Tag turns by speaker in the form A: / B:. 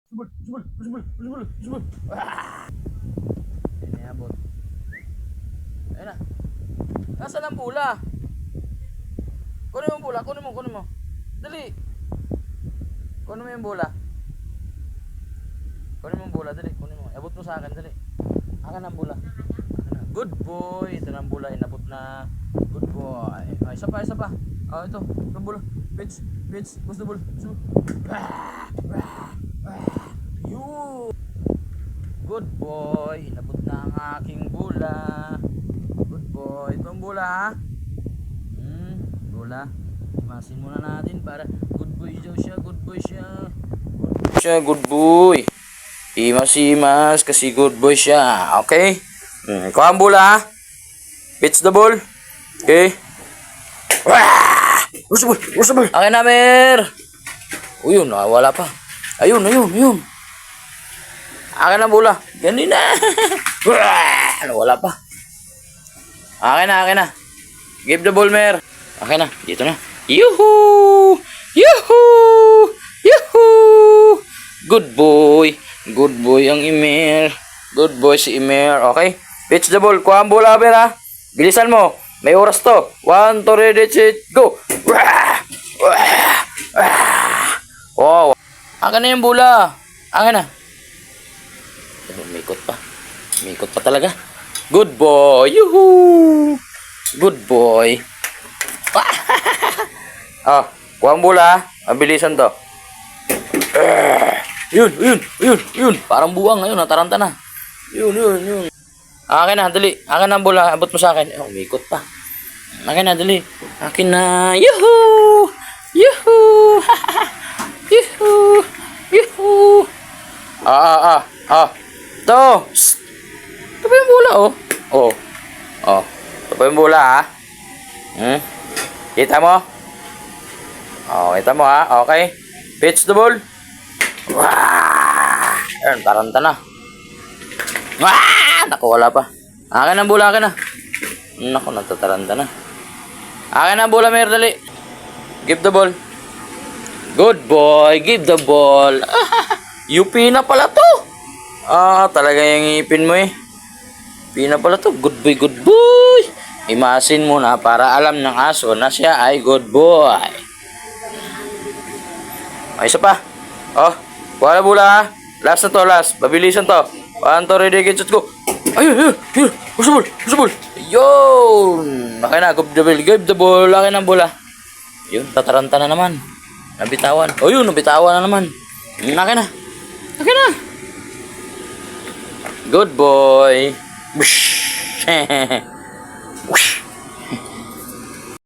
A: Subol, subol, subol, subol, subol. Ah! Inabot. Ayun na. Nasaan ang bola? Kunin mo ang bola, kunin mo. Dali. Kunin mo yung bola. Kunin mo ang bola, dali. Kunin mo. Abot mo sa akin, dali. Akin ang bola. Good boy. Ito na ang bola, inabot na. Good boy. Ay, isa pa. Oh, ito. Ito bola. Pitch. Gusto bola. Yun. Good boy. Inabot na ang aking bola. Good boy. Ito ang bola, ha? Bola. Imasin muna natin para good boy siya. Good boy siya. Good boy. Imas kasi good boy siya. Okay? Ikaw ang bola, ha? Pitch the ball. Okay? Where's the ball? Akin na, Mer. Yun, wala pa. Ayun. Akin na bola. Ganun na. Wala pa. Akin na. Give the ball, Mer. Akin na. Dito na. Yuhu! Good boy ang Imer. Good boy si Imer. Okay? Pitch the ball. Kuha ang bola, Mer, ha? Bilisan mo. May oras to. 1, 2, ready, set, go. Oh. Akin na yung bola. Akin na. Umikot pa talaga. Good boy. Yuhu! Good boy. Oh, kuha ang bola. Mabilisan to. Yun. Parang buwang ngayon. Nataranta na. Yun. Akin na, dali. Akin na ang bola. Abot mo sa akin. Umikot pa. Akin na, dali. Akin na. Yuhu! To. Ito pa yung bola, oh. Ito pa yung bola, ha. Kita mo? Kita mo, ha. Okay. Pitch the ball. Ayan, taranta na. Naku, wala pa. Akin ang bola, akin na. Naku, natataranta na. Akin ang bola, Mer, dali. Give the ball. Good boy, give the ball. UP na pala to. Talaga yung ngipin mo, eh. UP na pala to. Good boy. Imasin mo na para alam ng aso na siya ay good boy. Ay, isa pa. Kuha na bola, ha. Last na to, last. Pabilisan to. 1, 2, ready, get, go. Ayun. Gusto ball. Yun. Okay na, give the ball. Akin ang bola. Yun, tataranta na naman. Nabitawan. Nabitawan na naman. Akin na. Good boy.